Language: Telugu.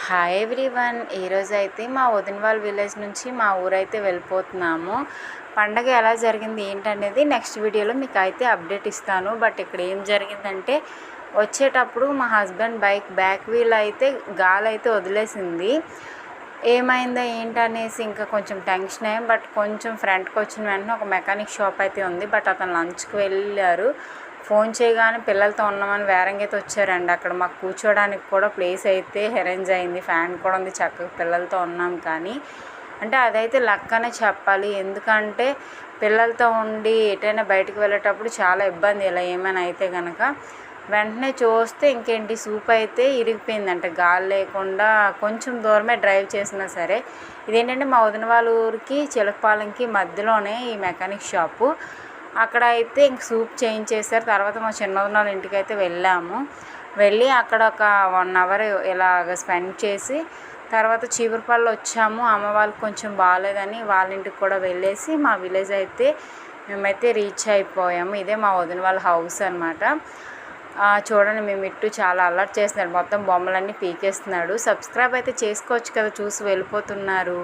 Hi everyone. ఈరోజు అయితే మా వదిన వాళ్ళ విలేజ్ నుంచి మా ఊరైతే వెళ్ళిపోతున్నాము. పండగ ఎలా జరిగింది ఏంటనేది నెక్స్ట్ వీడియోలో మీకు అయితే అప్డేట్ ఇస్తాను. బట్ ఇక్కడ ఏం జరిగిందంటే వచ్చేటప్పుడు మా హస్బెండ్ బ్యాక్ వీల్ అయితే గాలి అయితే వదిలేసింది. ఏమైందో ఏంటనేసి ఇంకా కొంచెం టెన్షన్ అయ్యాం. బట్ కొంచెం ఫ్రంట్కి వచ్చిన వెంటనే ఒక మెకానిక్ షాప్ అయితే ఉంది. బట్ అతను లంచ్కి వెళ్ళారు. ఫోన్ చేయగానే పిల్లలతో ఉన్నామని వేరంగా అయితే వచ్చారండి. అక్కడ మాకు కూర్చోడానికి కూడా ప్లేస్ అయితే అరేంజ్ అయింది. ఫ్యాన్ కూడా ఉంది, చక్కగా పిల్లలతో ఉన్నాం. కానీ అంటే అదైతే లక్ అనే చెప్పాలి. ఎందుకంటే పిల్లలతో ఉండి ఎటైనా బయటకు వెళ్ళేటప్పుడు చాలా ఇబ్బంది. ఇలా ఏమైనా అయితే కనుక వెంటనే చూస్తే ఇంకేంటి సూప్ అయితే ఇరిగిపోయిందంట. గాలి లేకుండా కొంచెం దూరమే డ్రైవ్ చేసినా సరే. ఇదేంటంటే మా వదిన వాళ్ళ ఊరికి చిలకపాలెంకి మధ్యలోనే ఈ మెకానిక్ షాపు. అక్కడ అయితే ఇంక సూప్ చేయించేసారు. తర్వాత మా చిన్నవదిన వాళ్ళ ఇంటికి అయితే వెళ్ళి అక్కడ ఒక 1 అవర్ ఇలాగ స్పెండ్ చేసి తర్వాత చీపురుపల్లి వచ్చాము. అమ్మ వాళ్ళకి కొంచెం బాగాలేదని వాళ్ళ ఇంటికి కూడా వెళ్ళేసి మా విలేజ్ అయితే మేమైతే రీచ్ అయిపోయాము. ఇదే మా వదిన వాళ్ళ హౌస్ అనమాట. చూడండి, మేము ఇట్టు చాలా అలర్ట్ చేస్తున్నాడు. మొత్తం బొమ్మలన్నీ పీకేస్తున్నాడు. సబ్స్క్రైబ్ అయితే చేసుకోవచ్చు కదా, చూసి వెళ్ళిపోతున్నారు.